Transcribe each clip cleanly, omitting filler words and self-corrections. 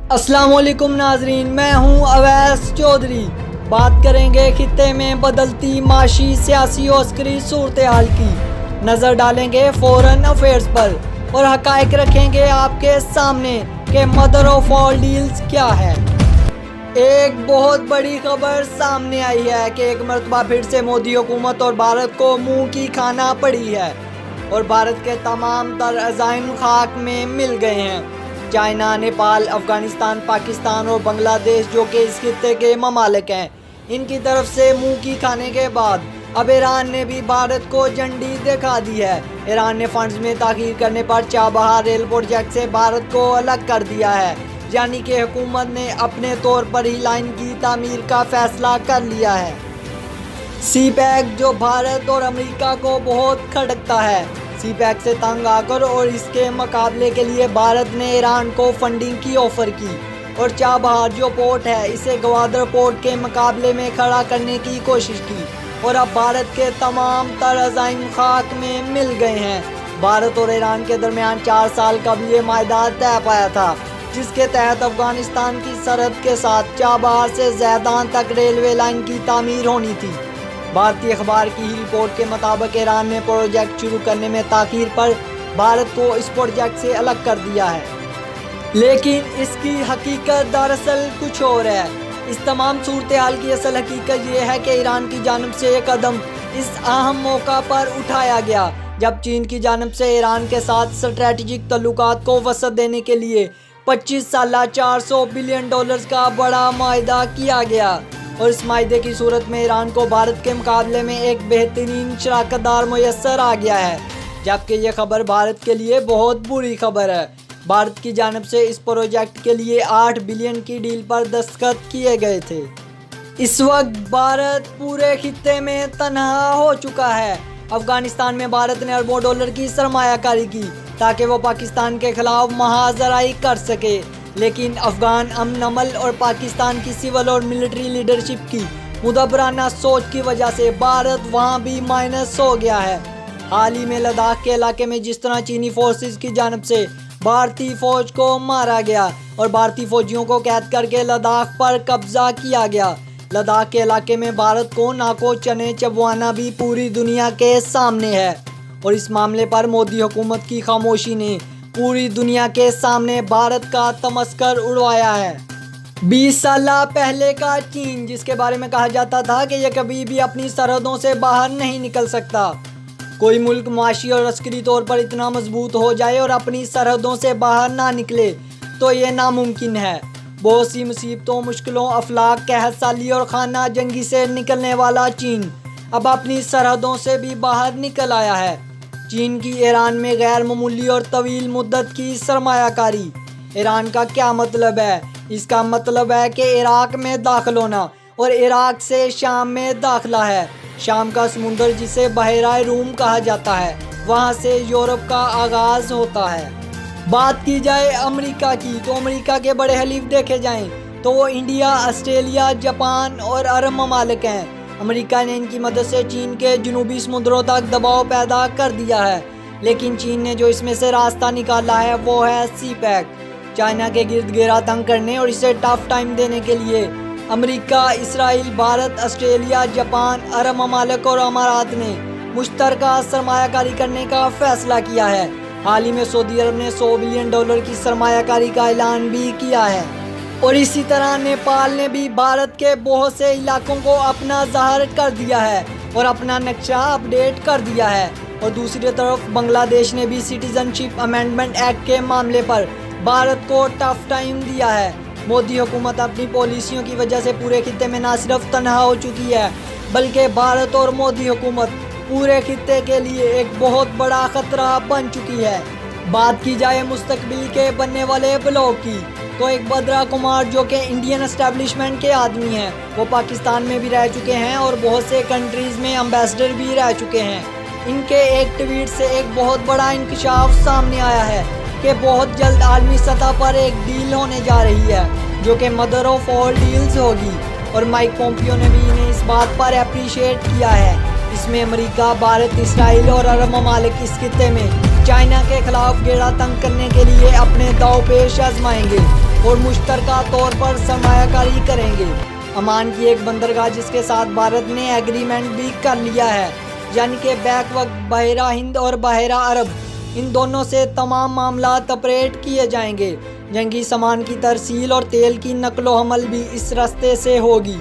السلام علیکم ناظرین، میں ہوں اویس چودھری۔ بات کریں گے خطے میں بدلتی معاشی، سیاسی اور عسکری صورتحال کی، نظر ڈالیں گے فورن افیئرز پر اور حقائق رکھیں گے آپ کے سامنے کہ مدر آف آل ڈیلز کیا ہے۔ ایک بہت بڑی خبر سامنے آئی ہے کہ ایک مرتبہ پھر سے مودی حکومت اور بھارت کو منہ کی کھانا پڑی ہے اور بھارت کے تمام تر عزائم خاک میں مل گئے ہیں۔ چائنا، نیپال، افغانستان، پاکستان اور بنگلہ دیش جو کہ اس خطے کے ممالک ہیں، ان کی طرف سے منہ کی کھانے کے بعد اب ایران نے بھی بھارت کو جھنڈی دکھا دی ہے۔ ایران نے فنڈز میں تاخیر کرنے پر چابہار ریل پروجیکٹ سے بھارت کو الگ کر دیا ہے، یعنی کہ حکومت نے اپنے طور پر ہی لائن کی تعمیر کا فیصلہ کر لیا ہے۔ سی پیک جو بھارت اور امریکہ کو بہت کھٹکتا ہے، سی پیک سے تنگ آ کر اور اس کے مقابلے کے لیے بھارت نے ایران کو فنڈنگ کی آفر کی اور چابہار جو پورٹ ہے اسے گوادر پورٹ کے مقابلے میں کھڑا کرنے کی کوشش کی اور اب بھارت کے تمام تر عزائم خاک میں مل گئے ہیں۔ بھارت اور ایران کے درمیان 4 سال قبل یہ معاہدہ طے پایا تھا، جس کے تحت افغانستان کی سرحد کے ساتھ چابہار سے زیدان تک ریلوے لائن کی تعمیر ہونی تھی۔ بھارتی اخبار کی ہی رپورٹ کے مطابق ایران نے پروجیکٹ شروع کرنے میں تاخیر پر بھارت کو اس پروجیکٹ سے الگ کر دیا ہے، لیکن اس کی حقیقت دراصل کچھ اور ہے۔ اس تمام صورتحال کی اصل حقیقت یہ ہے کہ ایران کی جانب سے یہ قدم اس اہم موقع پر اٹھایا گیا جب چین کی جانب سے ایران کے ساتھ اسٹریٹجک تعلقات کو وسعت دینے کے لیے 25 سالہ $400 بلین کا بڑا معاہدہ کیا گیا، اور اس معاہدے کی صورت میں ایران کو بھارت کے مقابلے میں ایک بہترین شراکت دار میسر آ گیا ہے، جبکہ یہ خبر بھارت کے لیے بہت بری خبر ہے۔ بھارت کی جانب سے اس پروجیکٹ کے لیے 8 بلین کی ڈیل پر دستخط کیے گئے تھے۔ اس وقت بھارت پورے خطے میں تنہا ہو چکا ہے۔ افغانستان میں بھارت نے اربوں ڈالر کی سرمایہ کاری کی تاکہ وہ پاکستان کے خلاف محاذرائی کر سکے، لیکن افغان امن عمل اور پاکستان کی سول اور ملٹری لیڈرشپ کی مدبرانہ سوچ کی وجہ سے بھارت وہاں بھی مائنس ہو گیا ہے۔ حال ہی میں لداخ کے علاقے میں جس طرح چینی فورسز کی جانب سے بھارتی فوج کو مارا گیا اور بھارتی فوجیوں کو قید کر کے لداخ پر قبضہ کیا گیا، لداخ کے علاقے میں بھارت کو ناکو چنے چبوانا بھی پوری دنیا کے سامنے ہے، اور اس معاملے پر مودی حکومت کی خاموشی نے پوری دنیا کے سامنے بھارت کا تمسخر اڑوایا ہے۔ 20 سالہ پہلے کا چین، جس کے بارے میں کہا جاتا تھا کہ یہ کبھی بھی اپنی سرحدوں سے باہر نہیں نکل سکتا۔ کوئی ملک معاشی اور عسکری طور پر اتنا مضبوط ہو جائے اور اپنی سرحدوں سے باہر نہ نکلے تو یہ ناممکن ہے۔ بہت سی مصیبتوں، مشکلوں، افلاک، قحط سالی اور خانہ جنگی سے نکلنے والا چین اب اپنی سرحدوں سے بھی باہر نکل آیا ہے۔ چین کی ایران میں غیر معمولی اور طویل مدت کی سرمایہ کاری۔ ایران کا کیا مطلب ہے؟ اس کا مطلب ہے کہ عراق میں داخل ہونا، اور عراق سے شام میں داخلہ ہے۔ شام کا سمندر جسے بحیرہ روم کہا جاتا ہے، وہاں سے یورپ کا آغاز ہوتا ہے۔ بات کی جائے امریکہ کی تو امریکہ کے بڑے حلیف دیکھے جائیں تو وہ انڈیا، آسٹریلیا، جاپان اور عرب ممالک ہیں۔ امریکہ نے ان کی مدد سے چین کے جنوبی سمندروں تک دباؤ پیدا کر دیا ہے، لیکن چین نے جو اس میں سے راستہ نکالا ہے وہ ہے سی پیک۔ چائنا کے گرد گھیرا تنگ کرنے اور اسے ٹف ٹائم دینے کے لیے امریکہ، اسرائیل، بھارت، آسٹریلیا، جاپان، عرب ممالک اور امارات نے مشترکہ سرمایہ کاری کرنے کا فیصلہ کیا ہے۔ حال ہی میں سعودی عرب نے $100 بلین کی سرمایہ کاری کا اعلان بھی کیا ہے، اور اسی طرح نیپال نے بھی بھارت کے بہت سے علاقوں کو اپنا ظاہر کر دیا ہے اور اپنا نقشہ اپ ڈیٹ کر دیا ہے، اور دوسری طرف بنگلہ دیش نے بھی سٹیزن شپ امینڈمنٹ ایکٹ کے معاملے پر بھارت کو ٹف ٹائم دیا ہے۔ مودی حکومت اپنی پالیسیوں کی وجہ سے پورے خطے میں نہ صرف تنہا ہو چکی ہے، بلکہ بھارت اور مودی حکومت پورے خطے کے لیے ایک بہت بڑا خطرہ بن چکی ہے۔ بات کی جائے مستقبل کے بننے والے بلاک کی تو ایک بدرا کمار جو کہ انڈین اسٹیبلشمنٹ کے آدمی ہیں، وہ پاکستان میں بھی رہ چکے ہیں اور بہت سے کنٹریز میں امبیسڈر بھی رہ چکے ہیں۔ ان کے ایک ٹویٹ سے ایک بہت بڑا انکشاف سامنے آیا ہے کہ بہت جلد عالمی سطح پر ایک ڈیل ہونے جا رہی ہے جو کہ مدر آف آل ڈیلز ہوگی، اور مائک پومپیو نے بھی انہیں اس بات پر اپریشیٹ کیا ہے۔ اس میں امریکہ، بھارت، اسرائیل اور عرب ممالک اس خطے میں چائنا کے خلاف گیڑا تنگ کرنے کے لیے اپنے داؤ پیش آزمائیں گے۔ اور مشترکہ طور پر سرمایہ کاری کریں گے۔ عمان کی ایک بندرگاہ جس کے ساتھ بھارت نے ایگریمنٹ بھی کر لیا ہے، یعنی کہ بیک وقت بحیرہ ہند اور بحیرہ عرب، ان دونوں سے تمام معاملات آپریٹ کیے جائیں گے۔ جنگی سامان کی ترسیل اور تیل کی نقل و حمل بھی اس راستے سے ہوگی۔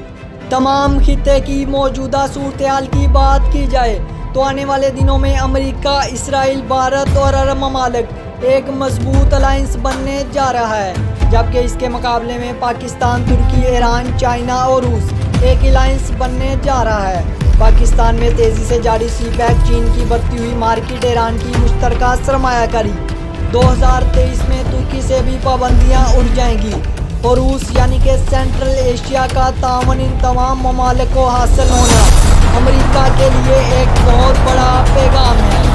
تمام خطے کی موجودہ صورتحال کی بات کی جائے تو آنے والے دنوں میں امریکہ، اسرائیل، بھارت اور عرب ممالک ایک مضبوط الائنس بننے جا رہا ہے، جبکہ اس کے مقابلے میں پاکستان، ترکی، ایران، چائنا اور روس ایک الائنس بننے جا رہا ہے۔ پاکستان میں تیزی سے جاری سی پیک، چین کی بڑھتی ہوئی مارکیٹ، ایران کی مشترکہ سرمایہ کاری، 2023 میں ترکی سے بھی پابندیاں اٹھ جائیں گی، اور روس یعنی کہ سینٹرل ایشیا کا تعاون ان تمام ممالک کو حاصل ہونا امریکہ کے لیے ایک بہت بڑا پیغام ہے۔